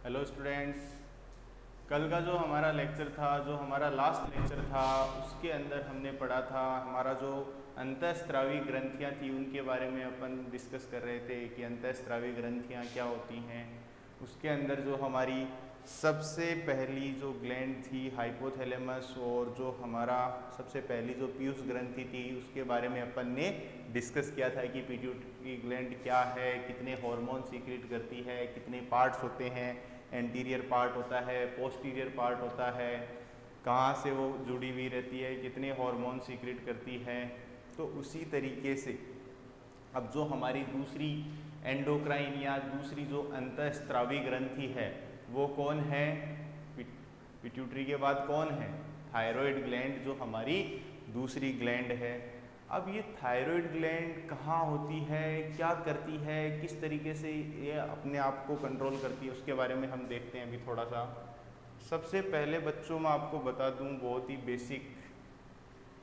Hello students. कल का जो हमारा लेक्चर था, जो हमारा लास्ट लेक्चर था, उसके अंदर हमने पढ़ा था हमारा जो अंतःस्रावी ग्रंथियां थी उनके बारे में अपन डिस्कस कर रहे थे कि अंतःस्रावी ग्रंथियां क्या होती हैं। उसके अंदर जो हमारी सबसे पहली जो ग्लैंड थी हाइपोथैलेमस, और जो हमारा सबसे पहली जो पीयूष ग्रंथि थी उसके बारे में अपन ने डिस्कस किया था कि पिट्यूटरी ग्लैंड क्या है, कितने हार्मोन सीक्रेट करती है, कितने पार्ट्स होते हैं, एंटीरियर पार्ट होता है, पोस्टीरियर पार्ट होता है, कहाँ से वो जुड़ी हुई रहती है, कितने हार्मोन सीक्रेट करती है। तो उसी तरीके से अब जो हमारी दूसरी एंडोक्राइन या दूसरी जो अंतःस्रावी ग्रंथि है वो कौन है? पिट्यूटरी के बाद कौन है? थायराइड ग्लैंड, जो हमारी दूसरी ग्लैंड है। अब ये थायराइड ग्लैंड कहाँ होती है, क्या करती है, किस तरीके से ये अपने आप को कंट्रोल करती है, उसके बारे में हम देखते हैं अभी थोड़ा सा। सबसे पहले बच्चों मैं आपको बता दूं बहुत ही बेसिक,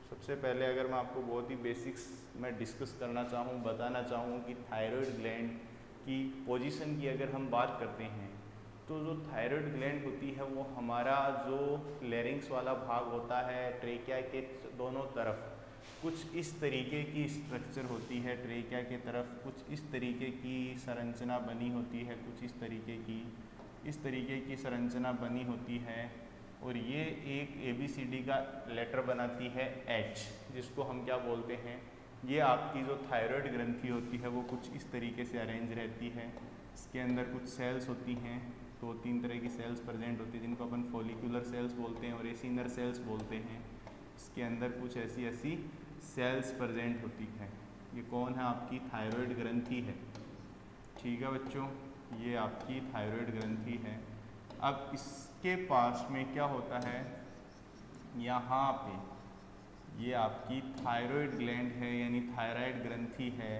सबसे पहले अगर मैं आपको बहुत ही बेसिक्स में डिस्कस करना चाहूँ, बताना चाहूँ कि थायराइड ग्लैंड की पोजीशन की अगर हम बात करते हैं तो जो थायराइड ग्लैंड होती है वो हमारा जो लैरिंक्स वाला भाग होता है, ट्रेकिया के दोनों तरफ कुछ इस तरीके की स्ट्रक्चर होती है, ट्रेकिया के तरफ कुछ इस तरीके की संरचना बनी होती है, कुछ इस तरीके की संरचना बनी होती है। और ये एक ABCD का लेटर बनाती है H, जिसको हम क्या बोलते हैं, ये आपकी जो थायराइड ग्रंथि होती है वो कुछ इस तरीके से अरेंज रहती है। इसके अंदर कुछ सेल्स होती हैं, 2-3 तरह की सेल्स प्रेजेंट होती हैं जिनको अपन फॉलिकुलर सेल्स बोलते हैं और एसिनर सेल्स बोलते हैं। इसके अंदर कुछ ऐसी सेल्स प्रेजेंट होती हैं। ये कौन है? आपकी थायराइड ग्रंथि है। ठीक है बच्चों, ये आपकी थायराइड ग्रंथि है। अब इसके पास में क्या होता है, यहाँ पे ये आपकी थायराइड ग्लैंड है यानी थायराइड ग्रंथि है।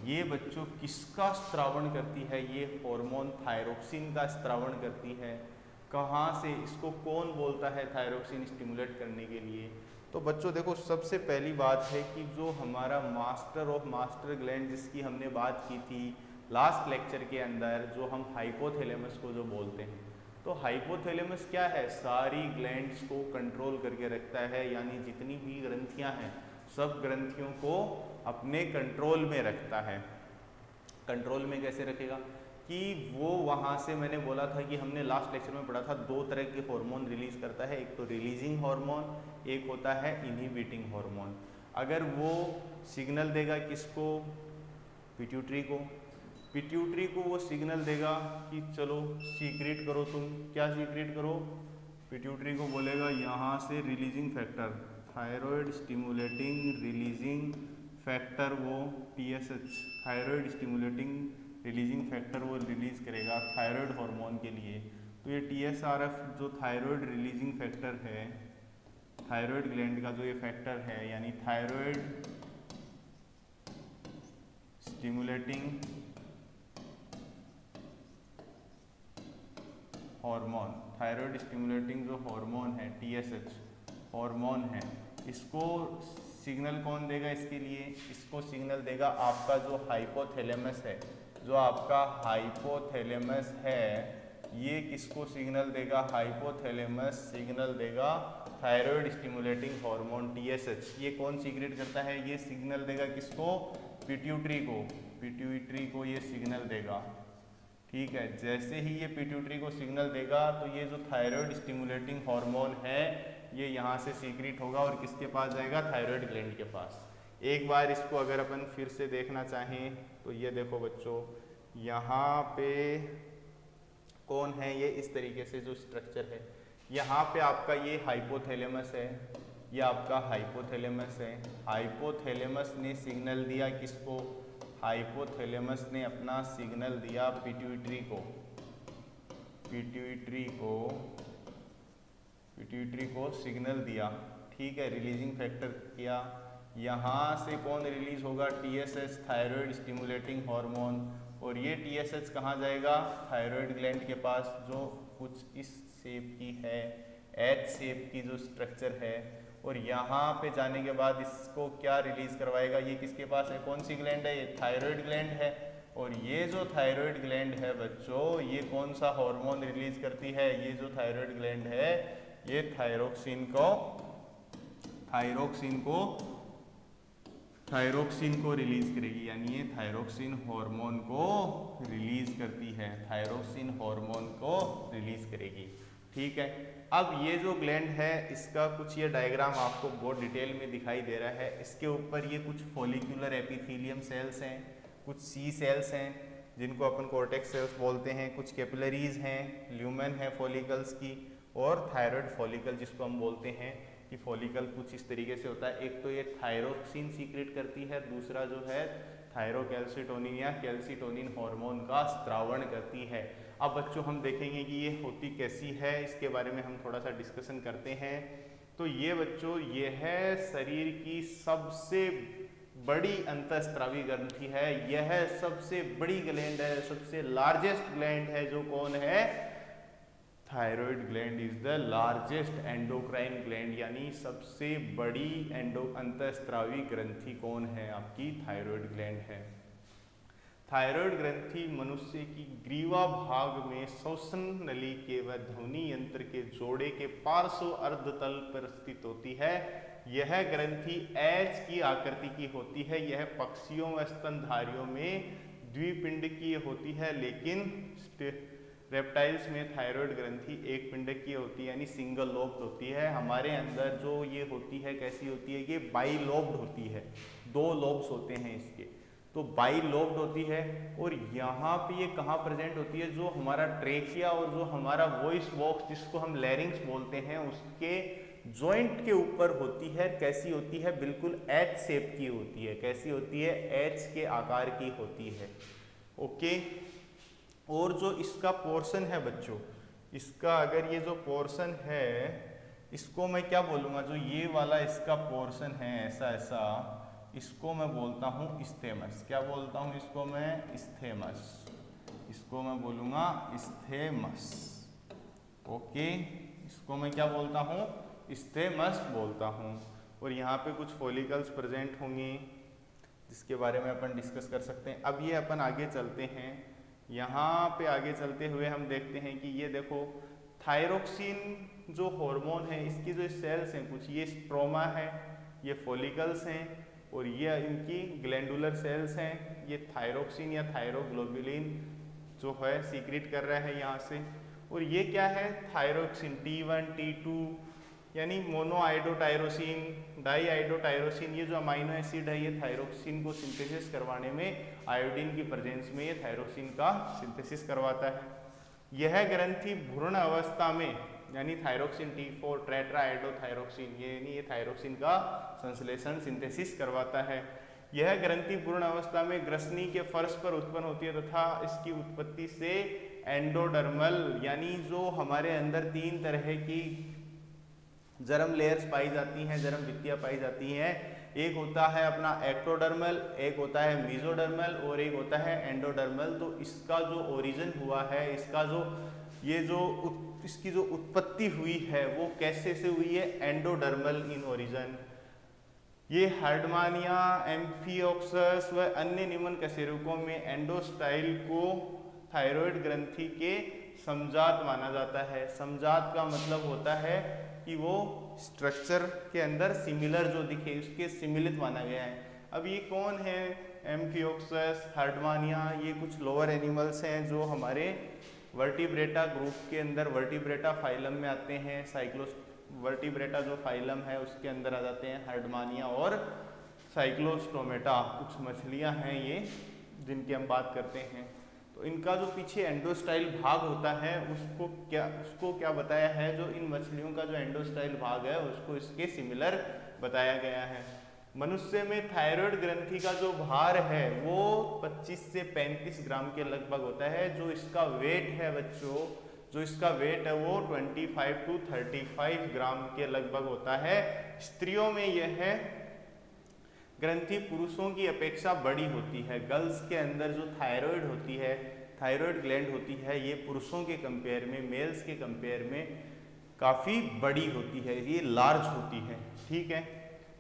ये बच्चों किसका स्त्रावण करती है? ये हार्मोन थायरोक्सिन का स्त्रावण करती है। कहाँ से? इसको कौन बोलता है थायरोक्सिन स्टिमुलेट करने के लिए? तो बच्चों देखो, सबसे पहली बात है कि जो हमारा मास्टर ऑफ मास्टर ग्लैंड जिसकी हमने बात की थी लास्ट लेक्चर के अंदर, जो हम हाइपोथैलेमस को जो बोलते हैं, तो हाइपोथैलेमस क्या है? सारी ग्लैंड्स को कंट्रोल करके रखता है, यानी जितनी भी ग्रंथियां हैं सब ग्रंथियों को अपने कंट्रोल में रखता है। कंट्रोल में कैसे रखेगा? कि वो वहाँ से, मैंने बोला था कि हमने लास्ट लेक्चर में पढ़ा था, 2 तरह के हार्मोन रिलीज करता है, एक तो रिलीजिंग हार्मोन, एक होता है इनहिबिटिंग हार्मोन। अगर वो सिग्नल देगा किसको? पिट्यूटरी को। पिट्यूटरी को वो सिग्नल देगा कि चलो सीक्रेट करो, तुम क्या सीक्रेट करो? पिट्यूटरी को बोलेगा यहाँ से releasing factor, thyroid stimulating releasing factor, वो TSH, thyroid stimulating releasing factor वो रिलीज करेगा थायराइड हार्मोन के लिए। तो ये TSRF जो थायराइड रिलीजिंग फैक्टर है, थायराइड ग्लैंड का जो ये फैक्टर है, यानी thyroid stimulating hormone, thyroid stimulating जो हार्मोन है TSH हार्मोन है, इसको सिग्नल कौन देगा? इसके लिए इसको सिग्नल देगा आपका जो हाइपोथैलेमस है। जो आपका हाइपोथैलेमस है ये किसको सिग्नल देगा? हाइपोथैलेमस सिग्नल देगा थायराइड स्टिमुलेटिंग हार्मोन TSH। ये कौन सीक्रेट करता है? ये सिग्नल देगा किसको? पिट्यूटरी को। पिट्यूटरी को ये सिग्नल देगा। ठीक है, जैसे ही ये पिट्यूटरी को सिग्नल देगा तो ये जो थायराइड स्टिमुलेटिंग हार्मोन है ये यहाँ से सीक्रेट होगा और किसके पास जाएगा? थायराइड ग्लैंड के पास। एक बार इसको अगर अपन फिर से देखना चाहें तो ये देखो बच्चों, यहाँ पे कौन है? ये इस तरीके से जो स्ट्रक्चर है, यहाँ पे आपका ये हाइपोथैलेमस है, ये आपका हाइपोथैलेमस है। हाइपोथैलेमस ने सिग्नल दिया किसको? हाइपोथैलेमस ने अपना सिग्नल दिया पिट्यूटरी को। पिट्यूटरी को सिग्नल दिया, ठीक है, रिलीजिंग फैक्टर किया। यहाँ से कौन रिलीज होगा? TSH, thyroid stimulating hormone. और ये TSH कहाँ जाएगा? थायराइड ग्लैंड के पास, जो कुछ इस शेप की है, H शेप की जो स्ट्रक्चर है। और यहाँ पे जाने के बाद इसको क्या रिलीज करवाएगा? ये किसके पास है? कौन सी ग्लैंड है? ये थायराइड ग्लैंड है। और ये जो थायराइड ग्लैंड है बच्चों, ये कौन सा हार्मोन रिलीज करती है? ये जो थायराइड ग्लैंड है ये थायरोक्सिन को रिलीज करेगी, यानी ये थायरोक्सिन हार्मोन को रिलीज करती है, थायरोक्सिन हार्मोन को रिलीज करेगी। ठीक है, अब ये जो ग्लैंड है इसका कुछ ये डायग्राम आपको बहुत डिटेल में दिखाई दे रहा है। इसके ऊपर ये कुछ फॉलिकुलर एपिथेलियम सेल्स हैं, कुछ सी सेल्स हैं जिनको अपन कॉर्टेक्स सेल्स बोलते हैं, कुछ कैपिलरीज हैं, ल्यूमेन है फॉलिकल्स की, और थायराइड फॉलिकल जिसको हम बोलते हैं कि फॉलिकल कुछ इस तरीके से होता है। एक तो ये थायरोक्सिन सीक्रेट करती है, दूसरा जो है थायरोकैल्सिटोनिन या कैल्सिटोनिन हार्मोन का स्त्रावण करती है। अब बच्चों हम देखेंगे कि ये होती कैसी है, इसके बारे में हम थोड़ा सा डिस्कशन करते हैं। तो ये बच्चों ये है शरीर की सबसे बड़ी अंतःस्त्रावी ग्रंथि है, यह सबसे बड़ी ग्लैंड है, सबसे लार्जेस्ट ग्लैंड है, जो कौन है? Thyroid gland is the largest endocrine gland, यानी सबसे बड़ी अंतःस्त्रावी ग्रंथि कौन है? आपकी थायराइड ग्लैंड है। थायराइड ग्रंथि मनुष्य की ग्रीवा भाग में श्वसन नली के व ध्वनि यंत्र के जोड़े के पार्श्व अर्धतल पर स्थित होती है। यह ग्रंथि एच की आकृति की होती है। यह पक्षियों व स्तनधारियों में द्विपिंडकीय होती है, लेकिन रेप्टाइल्स में थायराइड ग्रंथि एक पिंडकीय होती है, यानी सिंगल लोब्ड होती है। हमारे अंदर जो ये होती है कैसी होती है? ये बाई लोब्ड होती है, 2 लोब्स होते हैं इसके, तो बाई लोब्ड होती है। और यहाँ पे ये कहाँ प्रेजेंट होती है? जो हमारा ट्रेकिया और जो हमारा वॉइस बॉक्स जिसको हम लैरिंग्स बोलते हैं उसके जॉइंट के ऊपर होती है। कैसी होती है? बिल्कुल एच शेप की होती है। कैसी होती है? एच के आकार की होती है। ओके, और जो इसका पोर्शन है बच्चों, इसका अगर ये जो पोर्शन है इसको मैं क्या बोलूँगा? जो ये वाला इसका पोर्शन है ऐसा ऐसा, इसको मैं बोलता हूँ स्टेमस। क्या बोलता हूँ इसको मैं? स्टेमस। इसको मैं बोलूँगा स्टेमस। ओके, इसको मैं क्या बोलता हूँ? स्टेमस बोलता हूँ। और यहाँ पे कुछ फॉलिकल्स प्रेजेंट होंगे जिसके बारे में अपन डिस्कस कर सकते हैं। अब ये अपन आगे चलते हैं। यहाँ पे आगे चलते हुए हम देखते हैं कि ये देखो थायरोक्सिन जो हार्मोन है इसकी जो सेल्स हैं कुछ, ये स्ट्रोमा है, ये फॉलिकल्स हैं, और ये इनकी ग्लैंडुलर सेल्स हैं। ये थायरोक्सिन या थायरोग्लोबुलिन जो है सीक्रेट कर रहा है यहाँ से। और ये क्या है? थायरोक्सिन T1 T2 यानी मोनोआइडोटायरोसिन, डाईआइडोटायरोसिन, ये जो अमाइनो एसिड है ये थायरोक्सिन को सिंथेसिस करवाने में, आयोडीन की प्रेजेंस में ये थायरोक्सिन का सिंथेसिस करवाता है। यह ग्रंथि भ्रूण अवस्था में यानी थायरोक्सिन T4 टेट्राआइडोथायरोक्सिन ये थायरोक्सिन का संश्लेषण सिंथेसिस करवाता है। यह ग्रंथि भ्रूण अवस्था में ग्रसनी के फर्श पर उत्पन्न होती है तथा इसकी उत्पत्ति से एंडोडर्मल यानी जो हमारे अंदर 3 तरह की जर्म लेयर्स पाई जाती हैं, जर्म भित्तियां पाई जाती हैं। एक होता है अपना एक्टोडर्मल, एक होता है मीजोडर्मल और एक होता है एंडोडर्मल। तो इसका जो ओरिजिन हुआ है, इसका जो इसकी जो उत्पत्ति हुई है वो कैसे से हुई है? Endodermal in origin. ये हार्डमानिया, एम्फियोक्सस व अन्य निम्न कशेरुकों में एंडोस्टाइल को थायराइड ग्रंथि के समजात माना जाता है। समजात का मतलब होता है कि वो स्ट्रक्चर के अंदर सिमिलर जो दिखे उसके सिमिलित माना गया है। अब ये कौन है? एम्फियोक्सस, हार्डमानिया, ये कुछ लोअर एनिमल्स हैं जो हमारे वर्टिब्रेटा ग्रुप के अंदर वर्टिब्रेटा फाइलम में आते हैं। वर्टिब्रेटा जो फाइलम है उसके अंदर आ जाते हैं हार्डमानिया और साइक्लोस्टोमेटा, कुछ मछलियां हैं ये जिनकी हम बात करते हैं। तो इनका जो पीछे एंडोस्टाइल भाग होता है उसको क्या बताया है? जो इन मछलियों का जो एंडोस्टाइल भाग है उसको इसके सिमिलर बताया गया है। मनुष्य में थायराइड ग्रंथि का जो भार है वो 25 से 35 ग्राम के लगभग होता है। जो इसका वेट है बच्चों, जो इसका वेट है वो 25 to 35 ग्राम के लगभग होता है। स्त्रियों में यह ग्रंथि पुरुषों की अपेक्षा बड़ी होती है। गर्ल्स के अंदर जो थायराइड होती है, थायराइड ग्लैंड होती है, ये पुरुषों के कंपेयर में, मेल्स के कंपेयर में काफ़ी बड़ी होती है, ये लार्ज होती है। ठीक है,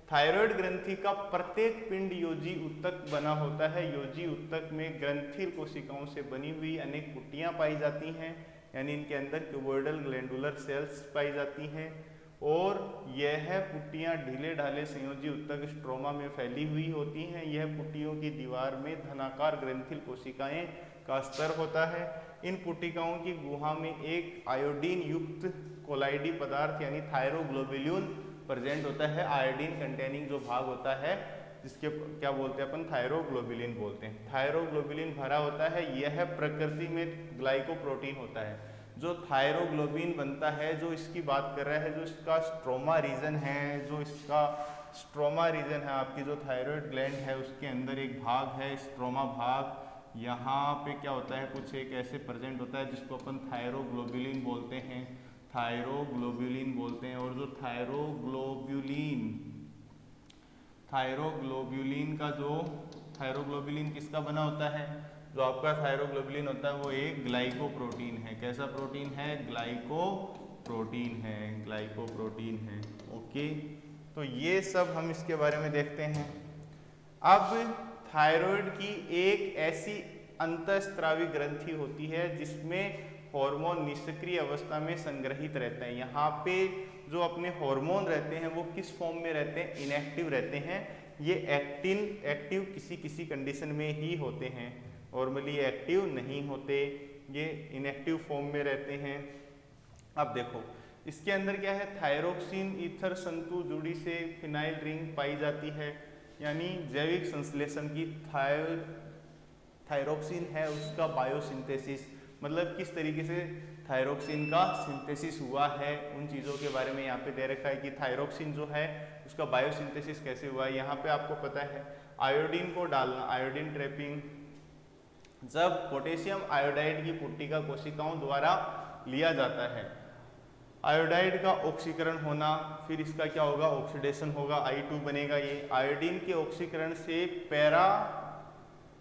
थायराइड ग्रंथि का प्रत्येक पिंड योजी उत्तक बना होता है। योजी उत्तक में ग्रंथिल कोशिकाओं से बनी हुई अनेक पुट्टियां पाई जाती हैं, यानी इनके अंदर क्यूबोइडल ग्लैंडुलर सेल्स पाई जाती हैं और यह पुट्टियां ढीले ढाले संयोजी उत्तक स्ट्रोमा में फैली हुई होती हैं। यह पुट्टियों की दीवार में धनाकार ग्रंथिल कोशिकाएं का स्तर होता है। इन पुट्टिकाओं की गुहा में एक आयोडीन युक्त कोलाइडी पदार्थ यानी थायरोग्लोबुलिन प्रेजेंट होता है। आयोडीन कंटेनिंग जो भाग होता है जिसके क्या बोलते हैं अपन, थायरोग्लोबुलिन बोलते हैं। थायरोग्लोबुलिन भरा होता है। यह प्रकृति में ग्लाइकोप्रोटीन होता है। जो थायरोग्लोबिन बनता है, जो इसकी बात कर रहा है, जो इसका स्ट्रोमा रीजन है, जो इसका स्ट्रोमा रीजन है, आपकी जो थायराइड ग्लैंड है उसके अंदर एक भाग है स्ट्रोमा भाग। यहाँ पे क्या होता है, कुछ एक ऐसे प्रेजेंट होता है जिसको अपन थायरोग्लोबुलिन बोलते हैं, थायरोग्लोबुलिन बोलते हैं। और जो थायरोग्लोबुलिन का जो थायरोग्लोबुलिन किसका बना होता है, जो आपका थायरोग्लोबुलिन होता है वो एक ग्लाइकोप्रोटीन है। कैसा प्रोटीन है, ग्लाइकोप्रोटीन है, ग्लाइकोप्रोटीन है। ओके, तो ये सब हम इसके बारे में देखते हैं। अब थायराइड की एक ऐसी अंतःस्रावी ग्रंथि होती है जिसमें हार्मोन निष्क्रिय अवस्था में संग्रहित रहते हैं। यहाँ पे जो अपने हार्मोन रहते हैं वो किस फॉर्म में रहते हैं, इनएक्टिव रहते हैं। ये एक्टिव किसी किसी कंडीशन में ही होते हैं, नॉर्मली एक्टिव नहीं होते, ये इनएक्टिव फॉर्म में रहते हैं। अब देखो इसके अंदर क्या है, थायरोक्सिन ईथर संतु जुड़ी से फिनाइल रिंग पाई जाती है, यानी जैविक संश्लेषण की थायरोक्सिन है उसका बायोसिंथेसिस, मतलब किस तरीके से थायरोक्सिन का सिंथेसिस हुआ है उन चीज़ों के बारे में यहाँ पे दे रखा है कि थायरोक्सिन जो है उसका बायोसिंथेसिस कैसे हुआ है। यहाँ पे आपको पता है आयोडीन को डालना, आयोडीन ट्रैपिंग, जब पोटेशियम आयोडाइड की पुट्टिका कोशिकाओं द्वारा लिया जाता है, आयोडाइड का ऑक्सीकरण होना, फिर इसका क्या होगा, ऑक्सीडेशन होगा, I2 बनेगा। ये आयोडीन के ऑक्सीकरण से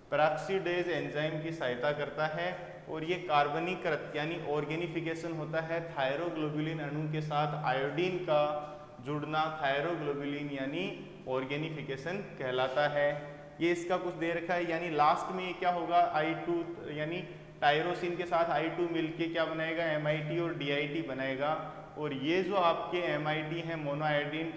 पेरोक्सीडेज एंजाइम की सहायता करता है और ये कार्बनीकृत यानी ऑर्गेनिफिकेशन होता है। थायरोग्लोबुलिन अणु के साथ आयोडीन का जुड़ना थायरोग्लोबुलिन यानी ऑर्गेनिफिकेशन कहलाता है। ये इसका कुछ दे रखा है, यानी लास्ट में ये क्या होगा, I2 यानी टायरोसिन के साथ I2 मिलके क्या बनाएगा, MIT और DIT बनाएगा। और ये जो आपके MIT है मोनोआयोडीन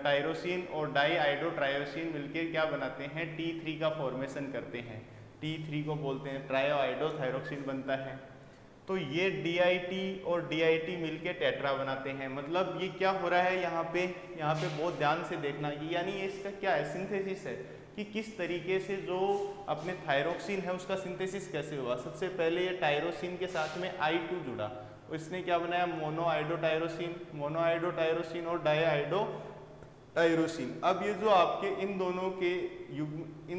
टायरोसिन और डाईआइडोट्रायोसिन मिलके क्या बनाते हैं, T3 का फॉर्मेशन करते हैं। T3 को बोलते हैं ट्रायोआइडोथायरोक्सिन बनता है। तो ये DIT और DIT मिलके टेट्रा बनाते हैं। मतलब ये क्या हो रहा है यहाँ पे बहुत ध्यान से देखना कि यानी इसका क्या है, सिंथेसिस है कि किस तरीके से जो अपने थायरोक्सिन है उसका सिंथेसिस कैसे हुआ। सबसे पहले ये टायरोसिन के साथ में I2 जुड़ा, इसने क्या बनाया, मोनोआइडोटायरोसिन और डाईआइडोटायरोसिन। अब ये जो आपके इन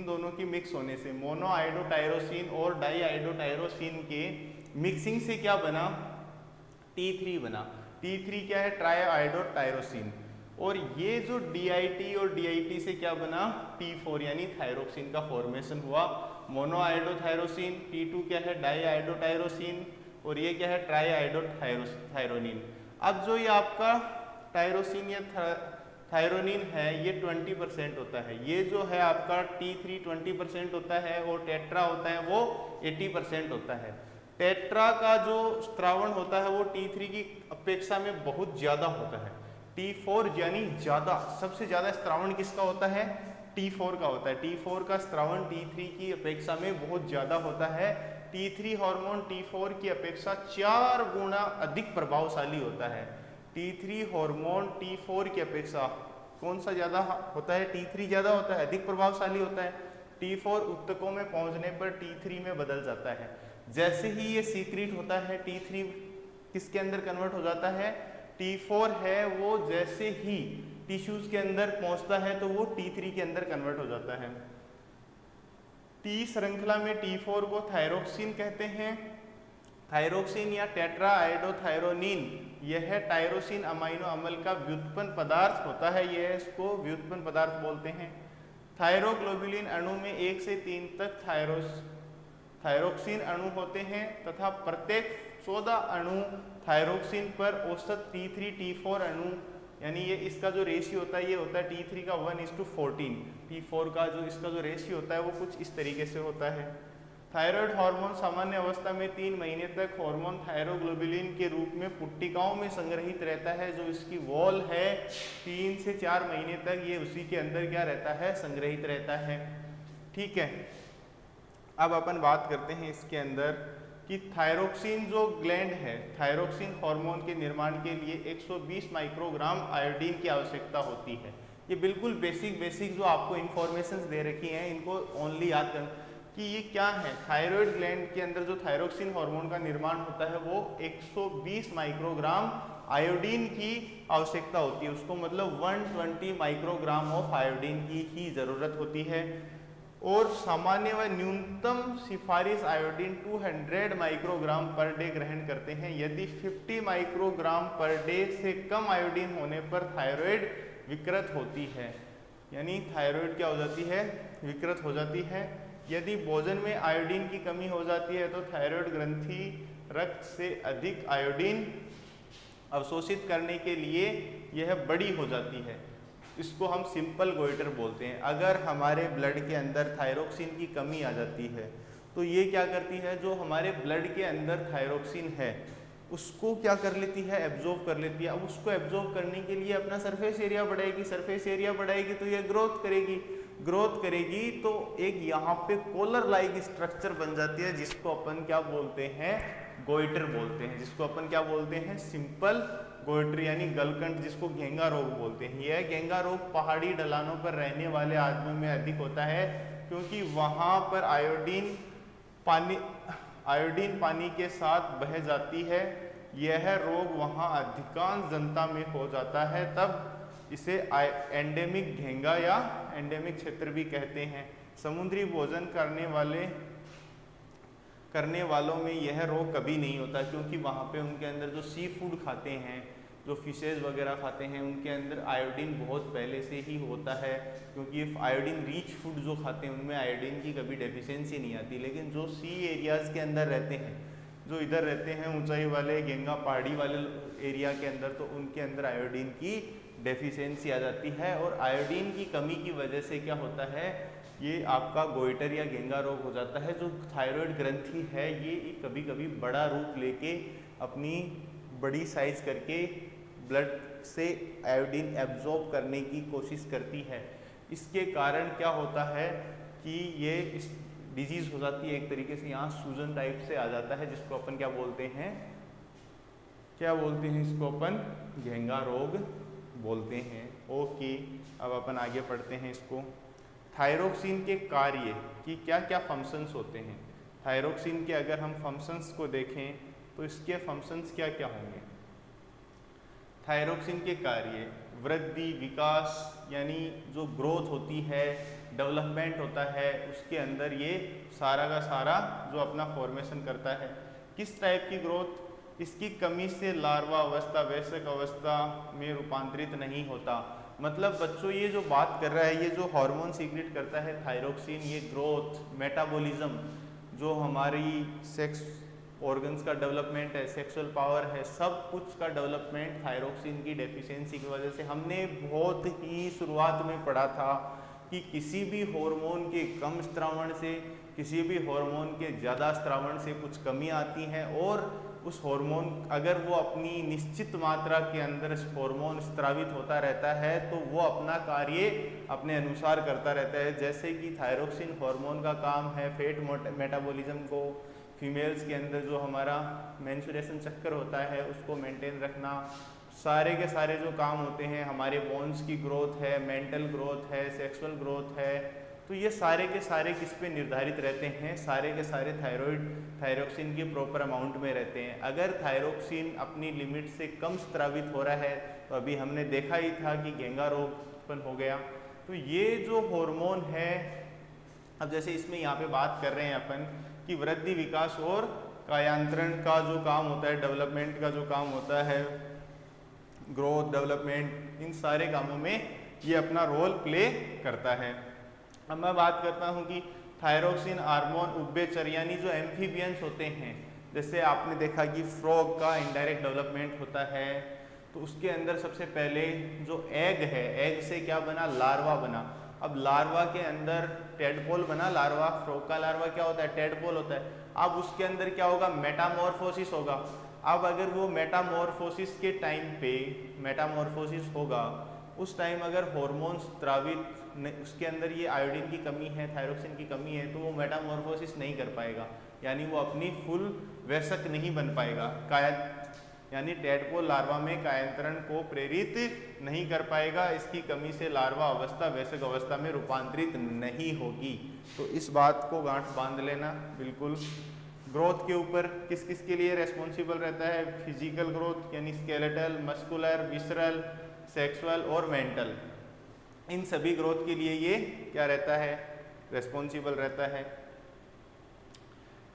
दोनों की मिक्स होने से मोनोआइडोटायरोसिन और डाईआइडोटायरोसिन के मिक्सिंग से क्या बना, T3 बना। T3 क्या है, ट्रायोआइडोटायरोसिन। और ये जो DIT और DIT से क्या बना, T4 यानी थायरोक्सिन का फॉर्मेशन हुआ। मोनोआइडोथायरोसिन, T2 क्या है, डाईआइडोटायरोसिन, और ये क्या है, ट्राईआइडोथायरोनिन। अब जो ये आपका टायरोसिन या थायरोनिन है ये 20% होता है। ये जो है आपका T3 20% होता है और टेट्रा होता है वो 80% होता है। टेट्रा का जो स्त्रावण होता है वो T3 की अपेक्षा में बहुत ज़्यादा होता है। T4 यानी ज़्यादा, सबसे ज़्यादा स्त्रावण किसका होता है, T4 का होता है। T4 का स्त्रावण T3 की अपेक्षा में बहुत ज़्यादा होता है। T3 हार्मोन T4 की अपेक्षा 4 गुना अधिक प्रभावशाली होता है। T3 हार्मोन T4 की अपेक्षा कौन सा ज़्यादा होता है, T3 ज़्यादा होता है, अधिक प्रभावशाली होता है। T4 उत्तकों में पहुँचने पर T3 में बदल जाता है। जैसे ही ये सीक्रेट होता है T3 किसके अंदर कन्वर्ट हो जाता है, T4 है वो जैसे ही टिश्यूज के अंदर पहुंचता है तो वो T3 के अंदर कन्वर्ट हो जाता है। T श्रृंखला में T4 को थायरोक्सिन कहते हैं। थायरोक्सिन या टेट्राआइडोथायरोनिन यह टायरोसिन अमाइनो अम्ल का व्युत्पन्न पदार्थ होता है, यह इसको व्युत्पन्न पदार्थ बोलते हैं। थायरोग्लोबुलिन अणु में 1 से 3 तक थायरोक्सिन अणु होते हैं तथा प्रत्येक 14 अणु थायरोक्सिन पर औसत T3 T4 अणु यानी ये इसका जो रेशियो होता है ये होता है T3 का 1:14, T4 का जो इसका जो रेशियो होता है वो कुछ इस तरीके से होता है। थायराइड हार्मोन सामान्य अवस्था में 3 महीने तक हार्मोन थायरोग्लोबुलिन के रूप में पुट्टिकाओं में संग्रहित रहता है। जो इसकी वॉल है 3 से 4 महीने तक ये उसी के अंदर क्या रहता है, संग्रहित रहता है। ठीक है, अब अपन बात करते हैं इसके अंदर कि थायरोक्सिन जो ग्लैंड है, थायरोक्सिन हार्मोन के निर्माण के लिए 120 माइक्रोग्राम आयोडीन की आवश्यकता होती है। ये बिल्कुल बेसिक जो आपको इंफॉर्मेशंस दे रखी हैं इनको ओनली याद कर कि ये क्या है। थायराइड ग्लैंड के अंदर जो थायरोक्सिन हार्मोन का निर्माण होता है वो 120 माइक्रोग्राम आयोडीन की आवश्यकता होती है। उसको मतलब 120 माइक्रोग्राम ऑफ आयोडीन की ही ज़रूरत होती है। और सामान्य व न्यूनतम सिफारिश आयोडीन 200 माइक्रोग्राम पर डे ग्रहण करते हैं। यदि 50 माइक्रोग्राम पर डे से कम आयोडीन होने पर थायराइड विकृत होती है, यानी थायराइड क्या हो जाती है, विकृत हो जाती है। यदि भोजन में आयोडीन की कमी हो जाती है तो थायराइड ग्रंथि रक्त से अधिक आयोडीन अवशोषित करने के लिए यह बड़ी हो जाती है। इसको हम सिंपल गोइटर बोलते हैं। अगर हमारे ब्लड के अंदर थायरोक्सिन की कमी आ जाती है तो ये क्या करती है, जो हमारे ब्लड के अंदर थायरोक्सिन है उसको क्या कर लेती है, एब्जॉर्ब कर लेती है। अब उसको एब्जॉर्ब करने के लिए अपना सरफेस एरिया बढ़ाएगी, सरफेस एरिया बढ़ाएगी तो ये ग्रोथ करेगी तो एक यहाँ पे कॉलर लाइक स्ट्रक्चर बन जाती है जिसको अपन क्या बोलते हैं, गोइटर बोलते हैं। जिसको अपन क्या बोलते हैं, सिंपल गोइटर यानी गलकंठ, जिसको घेंगा रोग बोलते हैं। यह घेंगा रोग पहाड़ी ढलानों पर रहने वाले आदमियों में अधिक होता है क्योंकि वहाँ पर आयोडीन पानी के साथ बह जाती है। यह रोग वहाँ अधिकांश जनता में हो जाता है, तब इसे एंडेमिक घेंगा या एंडेमिक क्षेत्र भी कहते हैं। समुद्री भोजन करने वालों में यह रोग कभी नहीं होता क्योंकि वहाँ पे उनके अंदर जो सी फूड खाते हैं, जो फिशेज वगैरह खाते हैं, उनके अंदर आयोडीन बहुत पहले से ही होता है। क्योंकि आयोडीन रिच फूड जो खाते हैं उनमें आयोडीन की कभी डेफिशिएंसी नहीं आती। लेकिन जो सी एरियाज़ के अंदर रहते हैं, जो इधर रहते हैं ऊंचाई वाले घेंगा पहाड़ी वाले एरिया के अंदर, तो उनके अंदर आयोडीन की डेफिशिएंसी आ जाती है। और आयोडीन की कमी की वजह से क्या होता है, ये आपका गोइटर या घेंगा रोग हो जाता है। जो थायराइड ग्रंथि है ये कभी कभी बड़ा रूप लेके अपनी बड़ी साइज करके ब्लड से आयोडीन एब्जॉर्ब करने की कोशिश करती है। इसके कारण क्या होता है कि ये इस डिजीज़ हो जाती है एक तरीके से, यहाँ सूजन टाइप से आ जाता है जिसको अपन क्या बोलते हैं, इसको अपन घेंगा रोग बोलते हैं। ओके, अब अपन आगे पढ़ते हैं इसको। थायरोक्सिन के कार्य की क्या क्या फंक्शंस होते हैं। थायरोक्सिन के अगर हम फंक्शंस को देखें तो इसके फंक्शंस क्या क्या होंगे। थायरोक्सिन के कार्य वृद्धि, विकास यानी जो ग्रोथ होती है, डेवलपमेंट होता है, उसके अंदर ये सारा का सारा जो अपना फॉर्मेशन करता है। किस टाइप की ग्रोथ, इसकी कमी से लार्वा अवस्था वयस्क अवस्था में रूपांतरित नहीं होता। मतलब बच्चों ये जो बात कर रहा है, ये जो हार्मोन सीक्रेट करता है थायरोक्सिन, ये ग्रोथ, मेटाबॉलिज्म, जो हमारी सेक्स ऑर्गन्स का डेवलपमेंट है, सेक्सुअल पावर है, सब कुछ का डेवलपमेंट थायरोक्सिन की डेफिशिएंसी की वजह से। हमने बहुत ही शुरुआत में पढ़ा था कि किसी भी हार्मोन के कम स्त्रावण से, किसी भी हार्मोन के ज़्यादा स्त्रावण से कुछ कमी आती है, और उस हार्मोन अगर वो अपनी निश्चित मात्रा के अंदर हार्मोन स्त्रावित होता रहता है तो वो अपना कार्य अपने अनुसार करता रहता है। जैसे कि थायरोक्सिन हार्मोन का काम है फैट मेटाबॉलिज्म को, फीमेल्स के अंदर जो हमारा मेंस्ट्रुएशन चक्कर होता है उसको मेंटेन रखना, सारे के सारे जो काम होते हैं, हमारे बोन्स की ग्रोथ है, मेंटल ग्रोथ है, सेक्सुअल ग्रोथ है, तो ये सारे के सारे किस पे निर्धारित रहते हैं, सारे के सारे थायरोक्सिन की प्रॉपर अमाउंट में रहते हैं। अगर थायरोक्सिन अपनी लिमिट से कम स्त्रावित हो रहा है तो अभी हमने देखा ही था कि घेंगा रोग उत्पन्न हो गया। तो ये जो हार्मोन है, अब जैसे इसमें यहाँ पे बात कर रहे हैं अपन कि वृद्धि, विकास और कायांतरण का जो काम होता है, डेवलपमेंट का जो काम होता है, ग्रोथ, डेवलपमेंट, इन सारे कामों में ये अपना रोल प्ले करता है। अब मैं बात करता हूँ कि थायरोक्सिन हार्मोन उभयचर यानी जो एम्फीबियंस होते हैं, जैसे आपने देखा कि फ्रॉग का इनडायरेक्ट डेवलपमेंट होता है, तो तो उसके अंदर सबसे पहले जो एग है, एग से क्या बना, लार्वा बना। अब लार्वा के अंदर टेडपोल बना, लार्वा, फ्रॉग का लार्वा क्या होता है, टेडपोल होता है। अब उसके अंदर क्या होगा, मेटामॉर्फोसिस होगा। अब अगर वो मेटामॉर्फोसिस के टाइम पे मेटामॉर्फोसिस होगा, उस टाइम अगर हॉर्मोन्स स्रावित, उसके अंदर ये आयोडीन की कमी है, थायरोक्सिन की कमी है, तो वो मेटामॉर्फोसिस नहीं कर पाएगा, यानी वो अपनी फुल वयस्क नहीं बन पाएगा, यानी टेडपोल लार्वा में कायांतरण को प्रेरित नहीं कर पाएगा। इसकी कमी से लार्वा अवस्था वयस्क अवस्था में रूपांतरित नहीं होगी। तो इस बात को गांठ बांध लेना बिल्कुल। ग्रोथ के ऊपर किस किस के लिए रेस्पॉन्सिबल रहता है, फिजिकल ग्रोथ यानी स्केलेटल, मस्कुलर, विसरल, सेक्सुअल और मेंटल, इन सभी ग्रोथ के लिए ये क्या रहता है, रेस्पॉन्सिबल रहता है।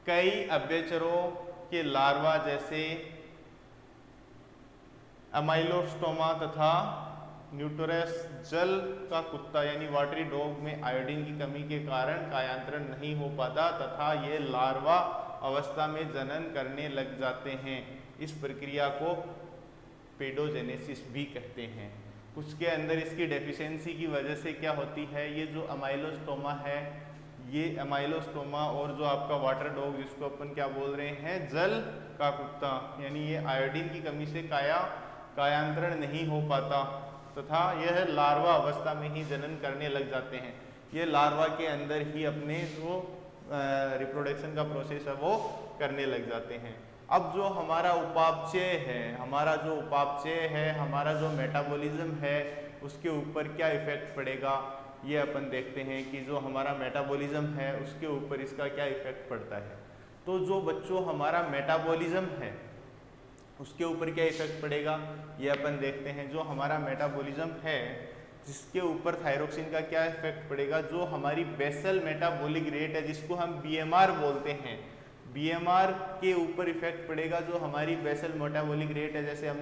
कई अभ्यचरों के लार्वा जैसे अमाइलोस्टोमा तथा न्यूटोरस जल का कुत्ता यानी वाटरी डॉग में आयोडीन की कमी के कारण कायांतरण नहीं हो पाता तथा ये लार्वा अवस्था में जनन करने लग जाते हैं। इस प्रक्रिया को पेडोजेनेसिस भी कहते हैं। कुछ के अंदर इसकी डेफिशिएंसी की वजह से क्या होती है, ये जो अमाइलोस्टोमा है, ये अमाइलोस्टोमा और जो आपका वाटर डॉग जिसको अपन क्या बोल रहे हैं, जल का कुत्ता, यानी ये आयोडीन की कमी से कायांतरण नहीं हो पाता तथा यह लार्वा अवस्था में ही जनन करने लग जाते हैं। ये लार्वा के अंदर ही अपने जो रिप्रोडक्शन का प्रोसेस है वो करने लग जाते हैं। अब जो हमारा उपापचय है, हमारा जो मेटाबॉलिज्म है, उसके ऊपर क्या इफेक्ट पड़ेगा, ये अपन देखते हैं कि जो हमारा मेटाबॉलिज्म है उसके ऊपर इसका क्या इफेक्ट पड़ता है। तो जो बच्चों हमारा मेटाबॉलिज्म है उसके ऊपर क्या इफेक्ट पड़ेगा, ये अपन देखते हैं। जो हमारा मेटाबॉलिज्म है जिसके ऊपर थायरोक्सिन का क्या इफेक्ट पड़ेगा, जो हमारी बेसल मेटाबॉलिक रेट है जिसको हम बीएमआर बोलते हैं, बीएमआर के ऊपर इफेक्ट पड़ेगा। जो हमारी बेसल मेटाबॉलिक रेट है, जैसे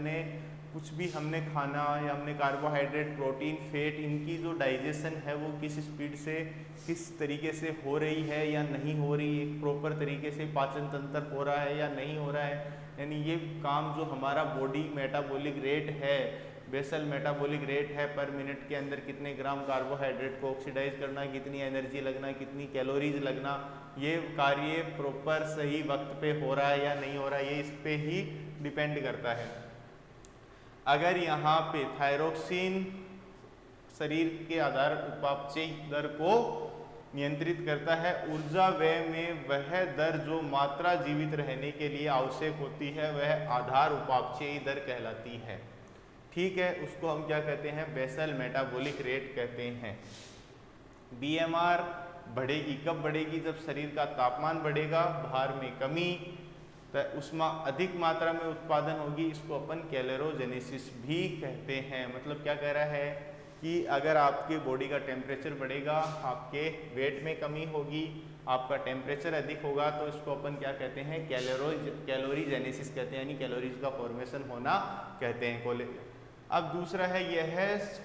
कुछ भी हमने खाना या हमने कार्बोहाइड्रेट, प्रोटीन, फैट, इनकी जो डाइजेशन है वो किस स्पीड से, किस तरीके से हो रही है या नहीं हो रही है, प्रॉपर तरीके से पाचन तंत्र हो रहा है या नहीं हो रहा है, यानी ये काम जो हमारा बॉडी मेटाबॉलिक रेट है, बेसल मेटाबॉलिक रेट है, पर मिनट के अंदर कितने ग्राम कार्बोहाइड्रेट को ऑक्सीडाइज करना, कितनी एनर्जी लगना, कितनी कैलोरीज लगना, ये कार्य प्रॉपर सही वक्त पे हो रहा है या नहीं हो रहा है, ये इस पे ही डिपेंड करता है। अगर यहाँ पे थायरोक्सिन शरीर के आधार उपापचय दर को नियंत्रित करता है, ऊर्जा व्यय में वह दर जो मात्रा जीवित रहने के लिए आवश्यक होती है वह आधार उपापचयी दर कहलाती है। ठीक है, उसको हम क्या कहते हैं, बेसल मेटाबॉलिक रेट कहते हैं। बीएमआर बढ़ेगी, कब बढ़ेगी, जब शरीर का तापमान बढ़ेगा, भार में कमी, तो उसमें अधिक मात्रा में उत्पादन होगी, इसको अपन कैलोरीजेनेसिस भी कहते हैं। मतलब क्या कह रहा है कि अगर आपके बॉडी का टेम्परेचर बढ़ेगा, आपके वेट में कमी होगी, आपका टेम्परेचर अधिक होगा, तो इसको अपन क्या कहते हैं, कैलोरीजेनेसिस कहते हैं, यानी कैलोरीज का फॉर्मेशन होना कहते हैं। अब दूसरा है, यह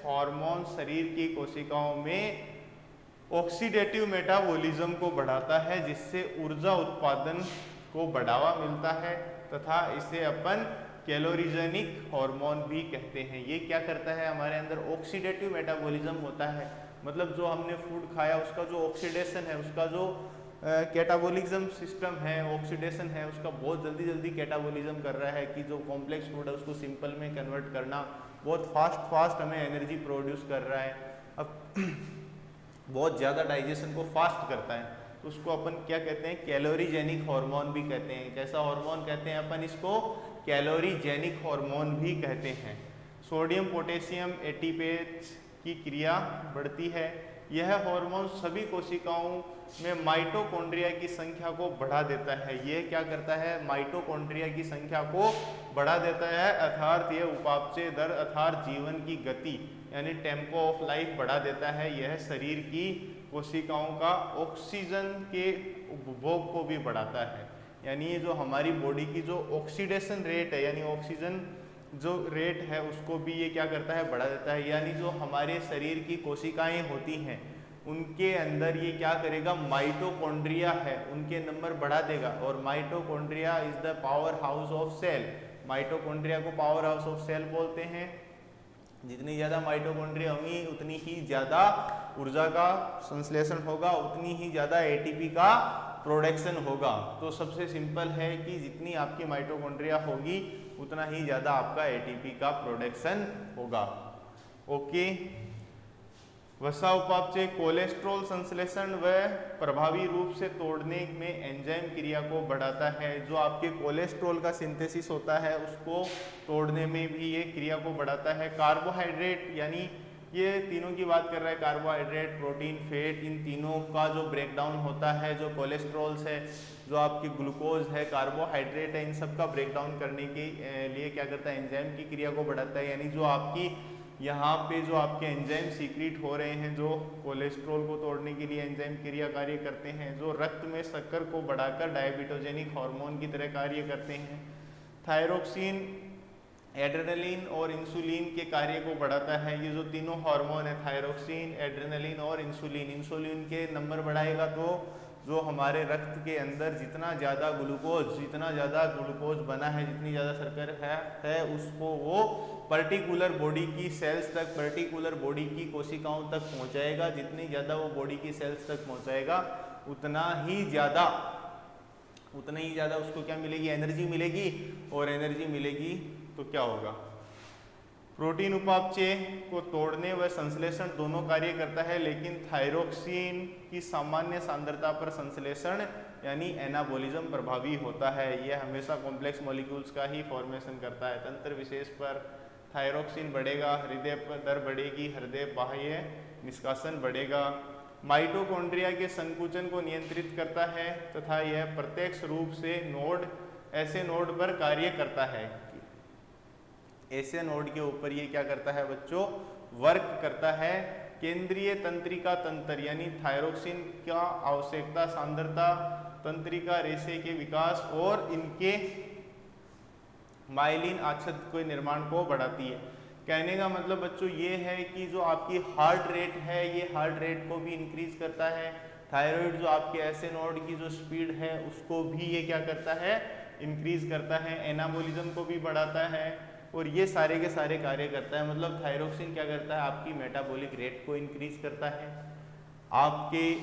हार्मोन शरीर की कोशिकाओं में ऑक्सीडेटिव मेटाबॉलिज्म को बढ़ाता है जिससे ऊर्जा उत्पादन को बढ़ावा मिलता है तथा इसे अपन कैलोरीजेनिक हार्मोन भी कहते हैं। ये क्या करता है, हमारे अंदर ऑक्सीडेटिव मेटाबॉलिज्म होता है, मतलब जो हमने फूड खाया उसका जो ऑक्सीडेशन है, उसका जो कैटाबॉलिज्म सिस्टम है, ऑक्सीडेशन है, उसका बहुत जल्दी कैटाबॉलिज्म कर रहा है कि जो कॉम्प्लेक्स फूड है उसको सिंपल में कन्वर्ट करना, बहुत फास्ट हमें एनर्जी प्रोड्यूस कर रहा है, अब बहुत ज़्यादा डाइजेशन को फास्ट करता है, तो उसको अपन क्या कहते हैं, कैलोरीजेनिक हार्मोन भी कहते हैं। कैसा हार्मोन कहते हैं अपन इसको, कैलोरीजेनिक हार्मोन भी कहते हैं। सोडियम पोटेशियम एटीपेज की क्रिया बढ़ती है। यह हार्मोन सभी कोशिकाओं में माइटोकॉन्ड्रिया की संख्या को बढ़ा देता है। ये क्या करता है, माइटोकॉन्ड्रिया की संख्या को बढ़ा देता है, अर्थात यह उपापचय दर अर्थात जीवन की गति यानी टेम्पो ऑफ लाइफ बढ़ा देता है। यह शरीर की कोशिकाओं का ऑक्सीजन के उपभोग को भी बढ़ाता है, यानी ये जो हमारी बॉडी की जो ऑक्सीडेशन रेट है यानी ऑक्सीजन जो रेट है उसको भी ये क्या करता है, बढ़ा देता है। यानी जो हमारे शरीर की कोशिकाएं होती हैं उनके अंदर ये क्या करेगा, माइटोकॉन्ड्रिया है उनके नंबर बढ़ा देगा, और mitochondria is the power house of cell. Mitochondria को पावर हाउस ऑफ सेल बोलते हैं। जितनी ज़्यादा माइटोकॉन्ड्रिया होंगी उतनी ही ज़्यादा ऊर्जा का संश्लेषण होगा, उतनी ही ज़्यादा एटीपी का प्रोडक्शन होगा। तो सबसे सिंपल है कि जितनी आपकी माइटोकॉन्ड्रिया होगी उतना ही ज़्यादा आपका एटीपी का प्रोडक्शन होगा। ओके, वसा उपापचय कोलेस्ट्रॉल संश्लेषण व प्रभावी रूप से तोड़ने में एंजाइम क्रिया को बढ़ाता है। जो आपके कोलेस्ट्रॉल का सिंथेसिस होता है उसको तोड़ने में भी ये क्रिया को बढ़ाता है। कार्बोहाइड्रेट, यानी ये तीनों की बात कर रहा है, कार्बोहाइड्रेट, प्रोटीन, फैट, इन तीनों का जो ब्रेकडाउन होता है, जो कोलेस्ट्रॉल्स है, जो आपकी ग्लूकोज है, कार्बोहाइड्रेट है, इन सब का ब्रेकडाउन करने के लिए क्या करता है, एंजाइम की क्रिया को बढ़ाता है। यानी जो आपकी यहाँ पे जो आपके एंजाइम सीक्रेट हो रहे हैं, जो कोलेस्ट्रॉल को तोड़ने के लिए एंजाइम क्रिया कार्य करते हैं, जो रक्त में शक्कर को बढ़ाकर डायबिटोजेनिक हार्मोन की तरह कार्य करते हैं। थायरोक्सिन एड्रेनलिन और इंसुलिन के कार्य को बढ़ाता है। ये जो तीनों हार्मोन है, थायरोक्सिन, एड्रेनलिन और इंसुलिन, इंसुलिन के नंबर बढ़ाएगा तो जो हमारे रक्त के अंदर जितना ज़्यादा ग्लूकोज बना है, जितनी ज़्यादा शर्कर है उसको वो पर्टिकुलर बॉडी की सेल्स तक, पर्टिकुलर बॉडी की कोशिकाओं तक पहुंचाएगा। जितनी ज़्यादा वो बॉडी की सेल्स तक पहुंचाएगा उतना ही ज़्यादा उसको क्या मिलेगी, एनर्जी मिलेगी। और एनर्जी मिलेगी तो क्या होगा, प्रोटीन उपापचय को तोड़ने व संश्लेषण दोनों कार्य करता है, लेकिन थायरोक्सिन की सामान्य सांद्रता पर संश्लेषण यानी एनाबॉलिज्म प्रभावी होता है। यह हमेशा कॉम्प्लेक्स मॉलिक्यूल्स का ही फॉर्मेशन करता है। तंत्र विशेष पर थायरोक्सिन बढ़ेगा, हृदय पर दर बढ़ेगी, हृदय बाह्य निष्कासन बढ़ेगा। माइटोकॉन्ड्रिया के संकुचन को नियंत्रित करता है तथा यह प्रत्यक्ष रूप से ऐसे नोड पर कार्य करता है। ऐसे नोड के ऊपर ये क्या करता है बच्चों, वर्क करता है। केंद्रीय तंत्रिका तंत्र यानी थायरोक्सिन का आवश्यकता सांद्रता, तंत्रिका रेशे के विकास और इनके माइलिन आच्छद के निर्माण को बढ़ाती है। कहने का मतलब बच्चों ये है कि जो आपकी हार्ट रेट है, ये हार्ट रेट को भी इंक्रीज करता है। थायराइड जो आपके ऐसे नोड की जो स्पीड है उसको भी ये क्या करता है, इंक्रीज करता है। एनाबॉलिज्म को भी बढ़ाता है और ये सारे के सारे कार्य करता है। मतलब थायरोक्सिन क्या करता है, आपकी मेटाबॉलिक रेट को इंक्रीज करता है, आपके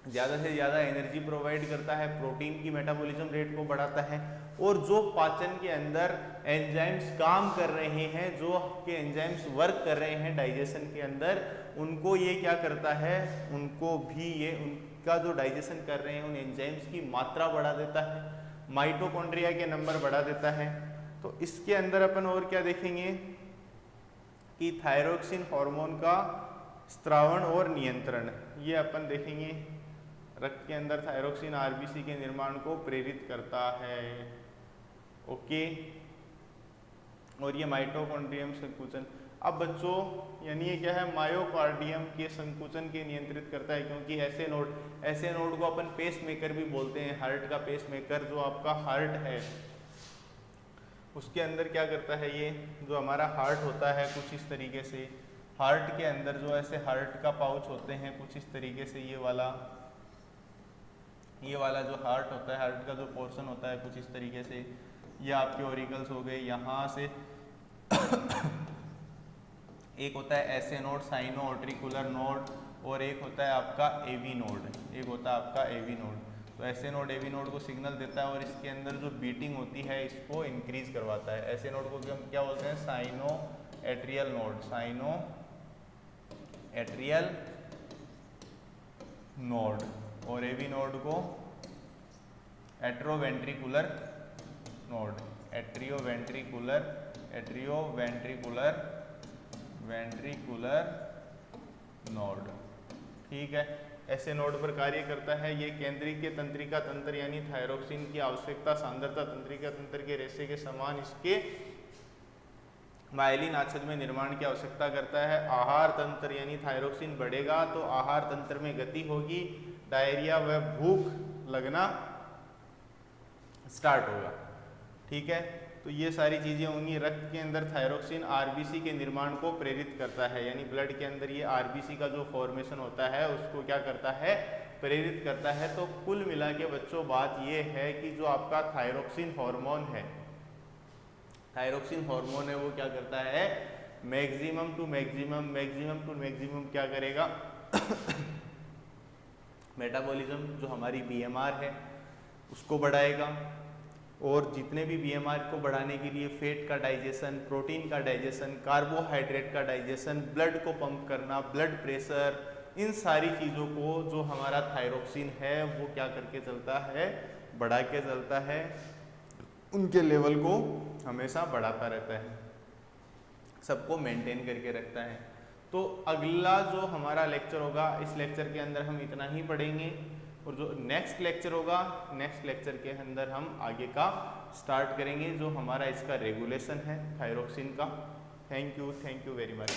ज़्यादा से ज़्यादा एनर्जी प्रोवाइड करता है, प्रोटीन की मेटाबॉलिज्म रेट को बढ़ाता है। और जो पाचन के अंदर एंजाइम्स काम कर रहे हैं, जो आपके एंजाइम्स वर्क कर रहे हैं डाइजेशन के अंदर, उनको ये क्या करता है, उनको भी ये उनका जो डाइजेशन कर रहे हैं उन एंजाइम्स की मात्रा बढ़ा देता है, माइटोकॉन्ड्रिया के नंबर बढ़ा देता है। तो इसके अंदर अपन और क्या देखेंगे कि थायरोक्सिन हार्मोन का स्त्रावण और नियंत्रण, ये अपन देखेंगे। रक्त के अंदर थायरोक्सिन आरबीसी के निर्माण को प्रेरित करता है। ओके, और ये माइटोकॉन्ड्रियम संकुचन। अब बच्चों यानी ये क्या है, मायोकार्डियम के संकुचन के नियंत्रित करता है, क्योंकि ऐसे नोड को अपन पेस मेकर भी बोलते हैं। हार्ट का पेस मेकर, जो आपका हार्ट है उसके अंदर क्या करता है, ये जो हमारा हार्ट होता है कुछ इस तरीके से, हार्ट के अंदर जो ऐसे हार्ट का पाउच होते हैं कुछ इस तरीके से, ये वाला जो हार्ट होता है, हार्ट का जो पोर्शन होता है कुछ इस तरीके से, ये आपके ऑरिकल्स हो गए। यहाँ से एक होता है ऐसे नोड, साइनो ऑट्रिकुलर नोड, और एक होता है आपका एवी नोड, तो ऐसे नोड एवी नोड को सिग्नल देता है और इसके अंदर जो बीटिंग होती है इसको इंक्रीज करवाता है। ऐसे नोड को क्या बोलते हैं, साइनो एट्रियल नोड, और एवी नोड को एट्रोवेंट्रिकुलर नोड। ठीक है, ऐसे नोड पर कार्य करता है। ये केंद्रीय तंत्रिका तंत्र यानी थायरोक्सिन की आवश्यकता सांद्रता तंत्रिका तंत्र के रेशे के समान इसके माइलिन आच्छद में निर्माण की आवश्यकता करता है। आहार तंत्र यानी थायरोक्सिन बढ़ेगा तो आहार तंत्र में गति होगी, डायरिया व भूख लगना स्टार्ट होगा। ठीक है, तो ये सारी चीज़ें होंगी। रक्त के अंदर थायरोक्सिन आरबीसी के निर्माण को प्रेरित करता है, यानी ब्लड के अंदर ये आरबीसी का जो फॉर्मेशन होता है उसको क्या करता है, प्रेरित करता है। तो कुल मिला के बच्चों बात ये है कि जो आपका थायरोक्सिन हार्मोन है थायरोक्सिन हार्मोन है वो क्या करता है, मैक्सिमम टू मैक्सिमम क्या करेगा मेटाबॉलिज्म, जो हमारी बीएमआर है उसको बढ़ाएगा, और जितने भी बीएमआर को बढ़ाने के लिए फैट का डाइजेशन, प्रोटीन का डाइजेशन, कार्बोहाइड्रेट का डाइजेशन, ब्लड को पंप करना, ब्लड प्रेशर, इन सारी चीज़ों को जो हमारा थायरोक्सिन है वो क्या करके चलता है, बढ़ा के चलता है, उनके लेवल को हमेशा बढ़ाता रहता है, सबको मेंटेन करके रखता है। तो अगला जो हमारा लेक्चर होगा, इस लेक्चर के अंदर हम इतना ही पढ़ेंगे, और जो नेक्स्ट लेक्चर होगा, नेक्स्ट लेक्चर के अंदर हम आगे का स्टार्ट करेंगे जो हमारा इसका रेगुलेशन है थायरोक्सिन का। Thank you very much.